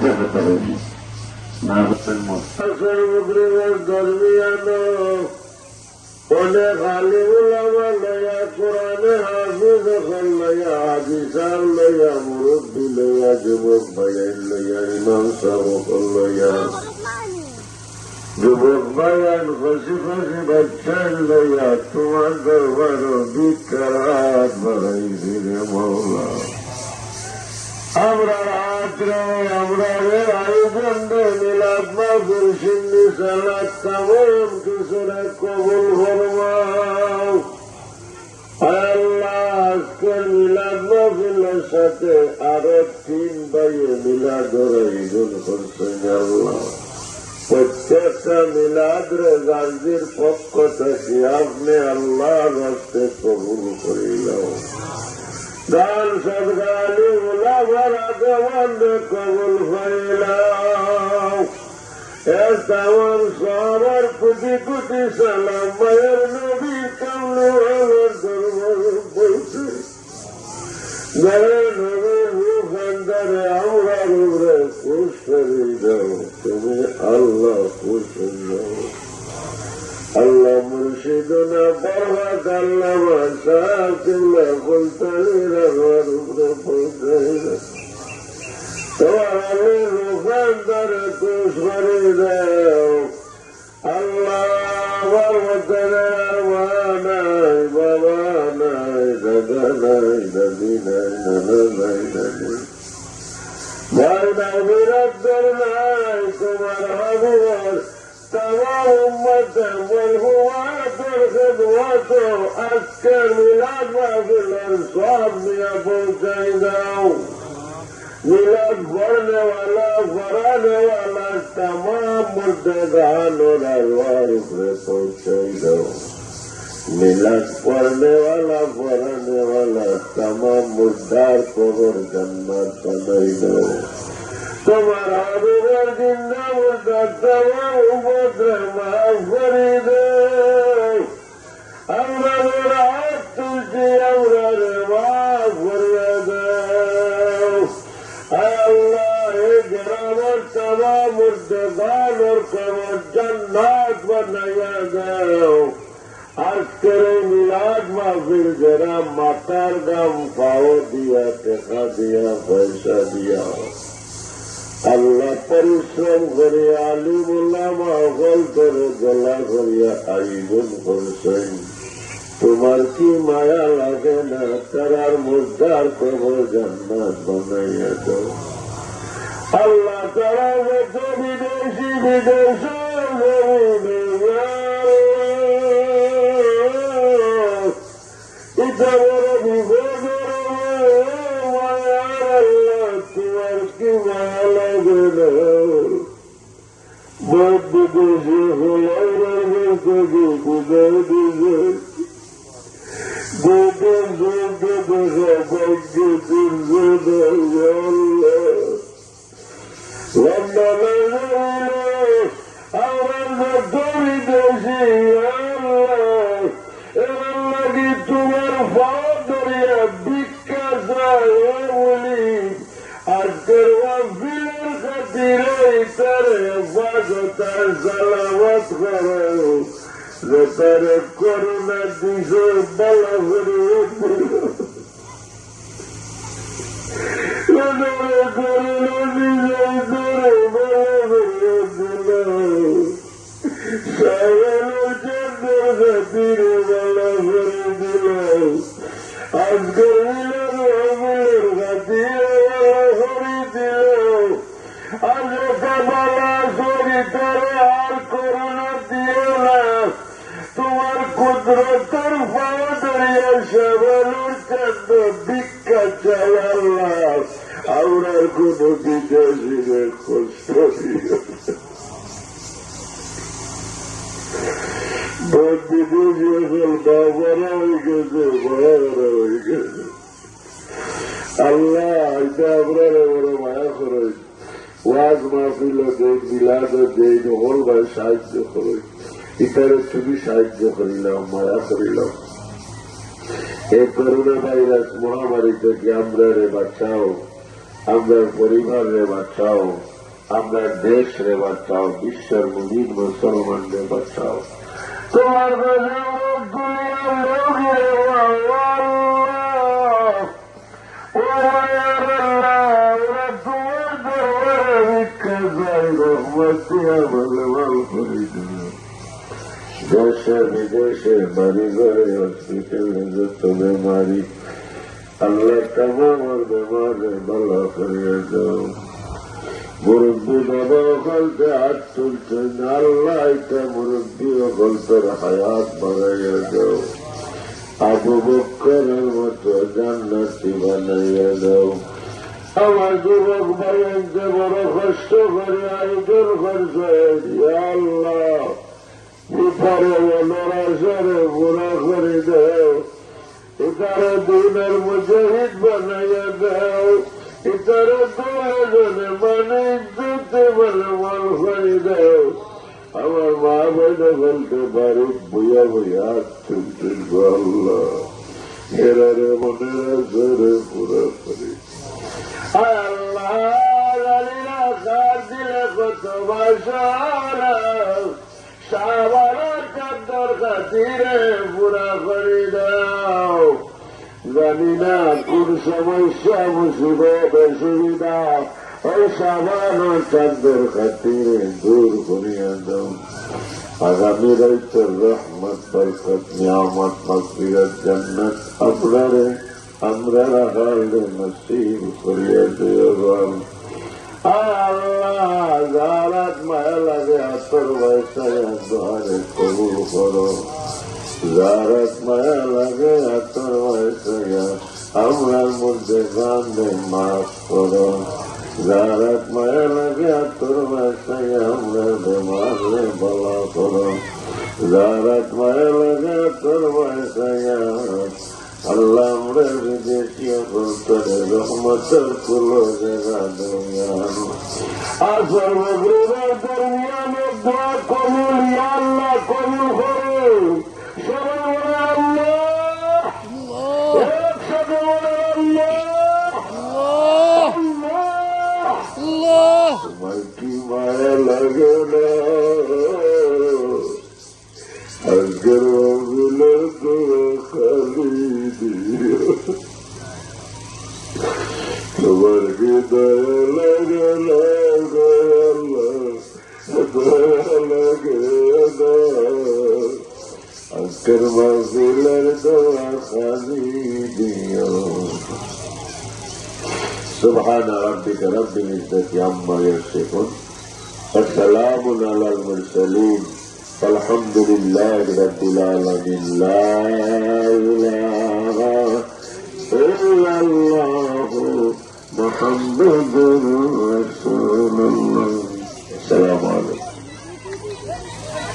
দুইটা কথা হয়েছে নার্ভাসের দরমিয়ানো অনেক আলিম উলামা লইয়া কোরআনে হাফিজ লইয়া হাদিসার লইয়া মুরব্বী লইয়া যুবক ভাইয়াই লইয়া ইমাম সাহেব লইয়া যুবক ভাইয়ান খুশি খুশি বাচ্চার লইয়া তোমার দরবার ভিক্ষার হাত বাড়াই দিলে মৌলা আমরা রাত্রে আমরা আয়োজন মিলাদ মাহফিল সিন্নি সালাত তামাম কিছুরে কবুল ফরমাও। আল্লাহ আজকের মিলাদ মাহফিলের সাথে আরো 3 ভাইয়ে মিলাদ আয়োজন করছেন আল্লাহ। প্রত্যেকটা মিলাদ গাজীর পক্ষ থেকে আপনি আল্লাহর রাস্তে কবুল করিলাম। দান সদগালি উলামার আগমন কবুল করিলাম। তামাম সবার কোটি কোটি সালাম মায়ের নবী কামলে আমার দরবার বলছে নবীর রূপান্তরে আমরা রূপরে খুশ করে দাও। তুমি আল্লাহ খুশ হও। আল্লাহ মুর্শিদনা বরবাদ আল্লামা সাকিল্লা বলতালির আমার উপরে পৌঁছাইল। তোমার রূপান্তরে খুশ করে দাও। আল্লাহ আমার মধ্যে মা নাই, বাবা নাই, দাদা নাই, দাদি নাই, নানা নাই, দাদি ভাই নাই, বিরাদ্দার নাই। তোমার হাবিবার तमाम उम्मत मरहुमातों खिदमतों अक्सर मिलाद महफिल और स्वाब दिया पहुंचाई जाऊं। मिलाद पढ़ने वाला फराने वाला तमाम मुर्दगान और अरवाह पर पहुंचाई जाऊं। मिलाद पढ़ने वाला फराने वाला तमाम मुर्दार को और जन्नत बनाई जाऊं। तुम्हारा बिगर जिंदा मुर्दा तमाम उम्मत माफ करी दे। আমরা হাত তুলছি, আমরা মাফ করিয়া দেও। আল্লাহ এই গ্রামের তমাম মুর্দাগান ওর কবর জান্নাত বানাইয়া দেও। আজকের এই মিলাদ মাহফিল যারা মাথার দাম পাও দিয়া, টাকা দিয়া, পয়সা দিয়া আল্লাহ পরিশ্রম করে আলিম উলামা হল করে গলা করিয়া আয়োজন করছেন। তোমার কি মায়া লাগে না? তারার মুর্দার কবর জান্নাত বানাইয়া দাও। আল্লাহ তারা যত বিদেশি বিদেশের এটা বড় বিপদের মায়ার আল্লাহ তোমার কি মায়া লাগে না? বহুত বিদেশি হলাই থেকে বুঝাই দিছে তোমার ফাও দরিয়া ভিক্ষা চায় বলি আজকের ওয়াফিলের খাতিরে তার হেফাজত আর সালামত করো। যে তার করোনা দিস বলা করে করোনা দিস ধরে বলা করে দিল। সাগরের চন্দ্রের খাতিরে বলা করে দিল। আজকের মিলের খাতিরে বলা করে দিল। আজ কাবালা করি তারে আর করোনা দিও না। তোমার কুদরতের পাওয়া দরিয়া সাবানুর চাঁদ ভিক্ষা চাই আল্লাহ। আমরার কোন বিদেশিরে কষ্ট দিও বিদেশি এখন বাবারা হয়ে গেছে, ভাইয়ারা হয়ে গেছে। আল্লাহ এটা আপনার বড় মায়া খরচ। ওয়াজ মাহফিল দেখ, মিলাদ দেখ, হল ভাই সাহায্য করো। এটারে তুমি সাহায্য করিলাম, মায়া করিলাম। এই করোনা ভাইরাস মহামারী থেকে আমরা বাঁচাও। আমরা পরিবার রে বাঁচাও, আমরা দেশ রে বাঁচাও, বিশ্বের মুমিন মুসলমানদের বাঁচাও। তোমার দেশে বিদেশে বাড়ি ঘরে হসপিটালে যত বেমারি আল্লাহ তামার বেমারে ভালো করিয়ে দাও। মুরব্বী বাবা বলতে হাত তুলছেন, আল্লাহ এটা মুরব্বী বলতের হায়াত বাড়াইয়া দাও। আবু বকরের মতো জান্নাতি বানাইয়া দাও। আমার যুবক ভাইকে বড় কষ্ট করে আয়োজন করছে, আল্লাহ বিফারে নরাসরে বুড়া করে দাও। এটারে দিনের মুজাহিদ বানাইয়া দাও। এটারে দুজনে মানে দিতে বলে মন করে দাও। আমার মা বলে বলতে পারি বইয়া বইয়া তুলব আল্লাহ এরারে মনে জোরে পুরো করি। আল্লাহ জানিনা কার দিলে কত বাসনা সাবারা চাদর খাতিরে পুরা করে দাও। জানি না কোন সমস্যা মুসিবত অসুবিধা ওই সাবান চাদর খাতিরে দূর করিয়া দাও। আগামী রাইতের রহমত বরকত নিয়ামত মাগফিরাত জান্নাত আপনারে আমরা রাখালে নসিব করিয়া দিও। আল্লাহ যারাত মায়া লাগে আতর বয়সায় দোয়ারে কবুল করো। যারাত মায়া লাগে আতর বয়সায় আমরার মধ্যে গানে মাফ করো। যারাত মায়া লাগে আতর বয়সায় আমরা বেমারে বলা করো। যারাত মায়া লাগে আতর বয়সায় আল্লাহ আমরা বিদেশীয় বলতে রহমতের কুলো জায়গা দেওয়ানো আর সর্বগ্রহের দরমিয়ানের দোয়া কবুল আল্লাহ কবুল করে। সবাই বলে আল্লাহ, একসাথে বলে আল্লাহ। তোমার কি মায়া লাগে না আজকের মজুলের দোয়া খালি দিও। তোমার কি দয়া লাগে না দয়া লাগে না আজকের মজুলের দোয়া খালি দিও। سبحان ربك رب العزة عما يصفون وسلام على المرسلين والحمد لله رب العالمين. لا إله إلا الله محمد رسول الله. السلام عليكم.